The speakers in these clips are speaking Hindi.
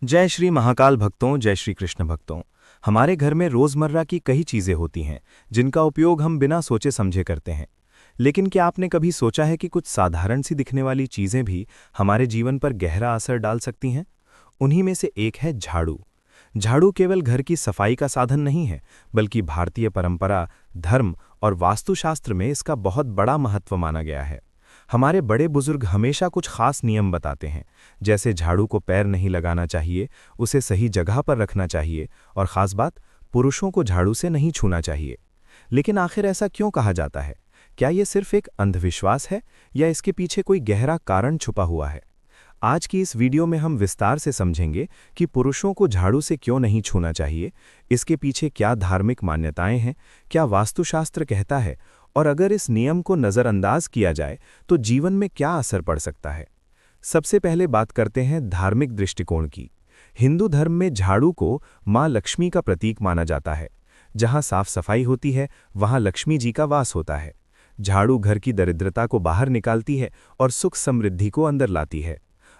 जय श्री महाकाल भक्तों, जय श्री कृष्ण भक्तों। हमारे घर में रोजमर्रा की कई चीजें होती हैं जिनका उपयोग हम बिना सोचे समझे करते हैं। लेकिन क्या आपने कभी सोचा है कि कुछ साधारण सी दिखने वाली चीजें भी हमारे जीवन पर गहरा असर डाल सकती हैं? उन्हीं में से एक है झाड़ू। झाड़ू केवल घर की सफाई का साधन नहीं है, बल्कि भारतीय परंपरा, धर्म और वास्तुशास्त्र में इसका बहुत बड़ा महत्व माना गया है। हमारे बड़े बुजुर्ग हमेशा कुछ खास नियम बताते हैं, जैसे झाड़ू को पैर नहीं लगाना चाहिए, उसे सही जगह पर रखना चाहिए और खास बात, पुरुषों को झाड़ू से नहीं छूना चाहिए। लेकिन आखिर ऐसा क्यों कहा जाता है? क्या ये सिर्फ एक अंधविश्वास है या इसके पीछे कोई गहरा कारण छुपा हुआ है? आज की इस वीडियो में हम विस्तार से समझेंगे कि पुरुषों को झाड़ू से क्यों नहीं छूना चाहिए, इसके पीछे क्या धार्मिक मान्यताएं हैं, क्या वास्तुशास्त्र कहता है, और अगर इस नियम को नज़रअंदाज किया जाए तो जीवन में क्या असर पड़ सकता है। सबसे पहले बात करते हैं धार्मिक दृष्टिकोण की। हिंदू धर्म में झाड़ू को माँ लक्ष्मी का प्रतीक माना जाता है। जहाँ साफ सफाई होती है, वहाँ लक्ष्मी जी का वास होता है। झाड़ू घर की दरिद्रता को बाहर निकालती है और सुख समृद्धि को अंदर लाती है।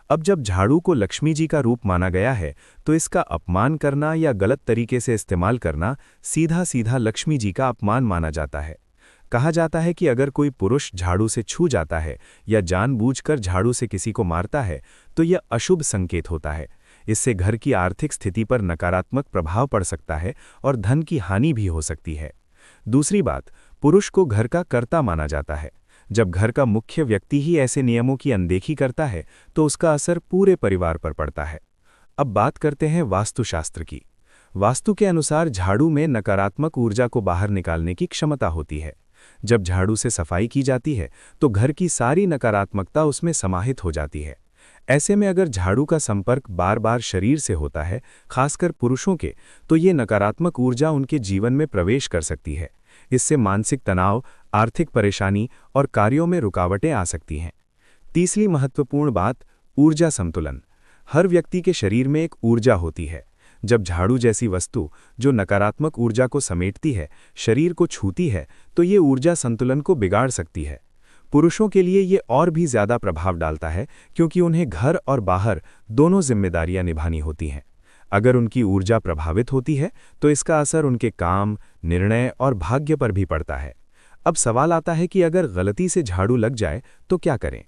अब जब झाड़ू को लक्ष्मी जी का रूप माना गया है, तो इसका अपमान करना या गलत तरीके से इस्तेमाल करना सीधा सीधा लक्ष्मी जी का अपमान माना जाता है। कहा जाता है कि अगर कोई पुरुष झाड़ू से छू जाता है या जानबूझकर झाड़ू से किसी को मारता है, तो यह अशुभ संकेत होता है। इससे घर की आर्थिक स्थिति पर नकारात्मक प्रभाव पड़ सकता है और धन की हानि भी हो सकती है। दूसरी बात, पुरुष को घर का कर्ता माना जाता है। जब घर का मुख्य व्यक्ति ही ऐसे नियमों की अनदेखी करता है, तो उसका असर पूरे परिवार पर पड़ता है। अब बात करते हैं वास्तुशास्त्र की। वास्तु के अनुसार झाड़ू में नकारात्मक ऊर्जा को बाहर निकालने की क्षमता होती है। जब झाड़ू से सफाई की जाती है, तो घर की सारी नकारात्मकता उसमें समाहित हो जाती है। ऐसे में अगर झाड़ू का संपर्क बार बार शरीर से होता है, खासकर पुरुषों के, तो ये नकारात्मक ऊर्जा उनके जीवन में प्रवेश कर सकती है। इससे मानसिक तनाव, आर्थिक परेशानी और कार्यों में रुकावटें आ सकती हैं। तीसरी महत्वपूर्ण बात, ऊर्जा संतुलन। हर व्यक्ति के शरीर में एक ऊर्जा होती है। जब झाड़ू जैसी वस्तु, जो नकारात्मक ऊर्जा को समेटती है, शरीर को छूती है, तो ये ऊर्जा संतुलन को बिगाड़ सकती है। पुरुषों के लिए ये और भी ज्यादा प्रभाव डालता है, क्योंकि उन्हें घर और बाहर दोनों जिम्मेदारियां निभानी होती हैं। अगर उनकी ऊर्जा प्रभावित होती है, तो इसका असर उनके काम, निर्णय और भाग्य पर भी पड़ता है। अब सवाल आता है कि अगर गलती से झाड़ू लग जाए तो क्या करें?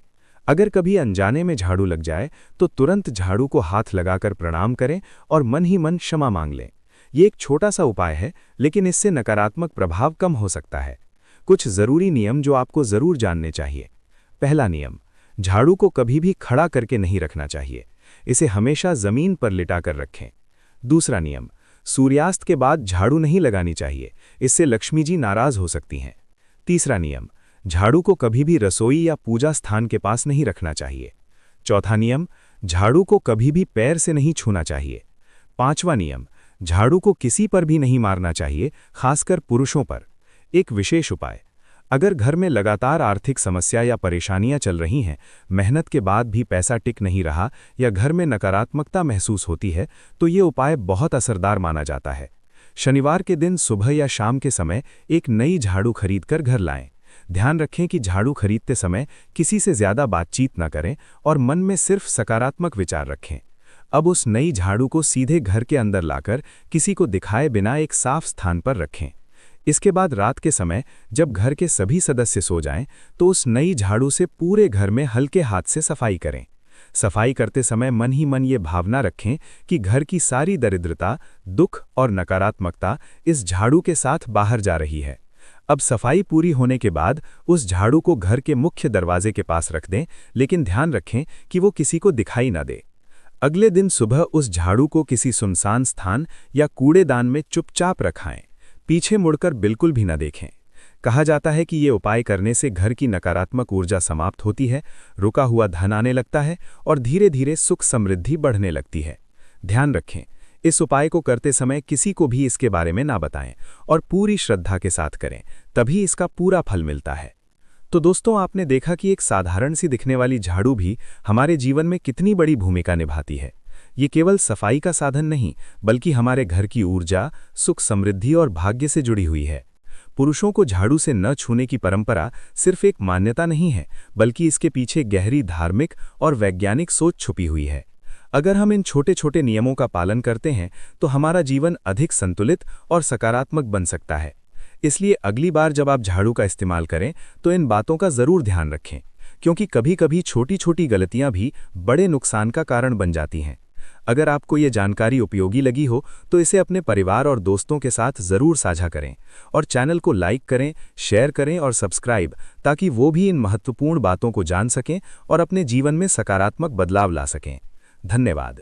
अगर कभी अनजाने में झाड़ू लग जाए, तो तुरंत झाड़ू को हाथ लगाकर प्रणाम करें और मन ही मन क्षमा मांग लें। ये एक छोटा सा उपाय है, लेकिन इससे नकारात्मक प्रभाव कम हो सकता है। कुछ जरूरी नियम जो आपको जरूर जानने चाहिए। पहला नियम, झाड़ू को कभी भी खड़ा करके नहीं रखना चाहिए। इसे हमेशा जमीन पर लिटाकर रखें। दूसरा नियम, सूर्यास्त के बाद झाड़ू नहीं लगानी चाहिए, इससे लक्ष्मी जी नाराज हो सकती हैं। तीसरा नियम, झाड़ू को कभी भी रसोई या पूजा स्थान के पास नहीं रखना चाहिए। चौथा नियम, झाड़ू को कभी भी पैर से नहीं छूना चाहिए। पांचवा नियम, झाड़ू को किसी पर भी नहीं मारना चाहिए, खासकर पुरुषों पर। एक विशेष उपाय, अगर घर में लगातार आर्थिक समस्या या परेशानियां चल रही हैं, मेहनत के बाद भी पैसा टिक नहीं रहा या घर में नकारात्मकता महसूस होती है, तो ये उपाय बहुत असरदार माना जाता है। शनिवार के दिन सुबह या शाम के समय एक नई झाड़ू खरीदकर घर लाएं। ध्यान रखें कि झाड़ू खरीदते समय किसी से ज्यादा बातचीत न करें और मन में सिर्फ सकारात्मक विचार रखें। अब उस नई झाड़ू को सीधे घर के अंदर लाकर किसी को दिखाए बिना एक साफ स्थान पर रखें। इसके बाद रात के समय जब घर के सभी सदस्य सो जाएं, तो उस नई झाड़ू से पूरे घर में हल्के हाथ से सफाई करें। सफाई करते समय मन ही मन ये भावना रखें कि घर की सारी दरिद्रता, दुख और नकारात्मकता इस झाड़ू के साथ बाहर जा रही है। अब सफाई पूरी होने के बाद उस झाड़ू को घर के मुख्य दरवाजे के पास रख दें, लेकिन ध्यान रखें कि वो किसी को दिखाई न दे। अगले दिन सुबह उस झाड़ू को किसी सुनसान स्थान या कूड़ेदान में चुपचाप रखाएं। पीछे मुड़कर बिल्कुल भी न देखें। कहा जाता है कि ये उपाय करने से घर की नकारात्मक ऊर्जा समाप्त होती है, रुका हुआ धन आने लगता है और धीरे धीरे सुख समृद्धि बढ़ने लगती है। ध्यान रखें, इस उपाय को करते समय किसी को भी इसके बारे में ना बताएं और पूरी श्रद्धा के साथ करें, तभी इसका पूरा फल मिलता है। तो दोस्तों, आपने देखा कि एक साधारण सी दिखने वाली झाड़ू भी हमारे जीवन में कितनी बड़ी भूमिका निभाती है। ये केवल सफाई का साधन नहीं, बल्कि हमारे घर की ऊर्जा, सुख समृद्धि और भाग्य से जुड़ी हुई है। पुरुषों को झाड़ू से न छूने की परंपरा सिर्फ एक मान्यता नहीं है, बल्कि इसके पीछे गहरी धार्मिक और वैज्ञानिक सोच छुपी हुई है। अगर हम इन छोटे छोटे नियमों का पालन करते हैं तो हमारा जीवन अधिक संतुलित और सकारात्मक बन सकता है। इसलिए अगली बार जब आप झाड़ू का इस्तेमाल करें तो इन बातों का ज़रूर ध्यान रखें, क्योंकि कभी कभी छोटी छोटी गलतियां भी बड़े नुकसान का कारण बन जाती हैं। अगर आपको ये जानकारी उपयोगी लगी हो तो इसे अपने परिवार और दोस्तों के साथ ज़रूर साझा करें और चैनल को लाइक करें, शेयर करें और सब्सक्राइब, ताकि वो भी इन महत्वपूर्ण बातों को जान सकें और अपने जीवन में सकारात्मक बदलाव ला सकें। धन्यवाद।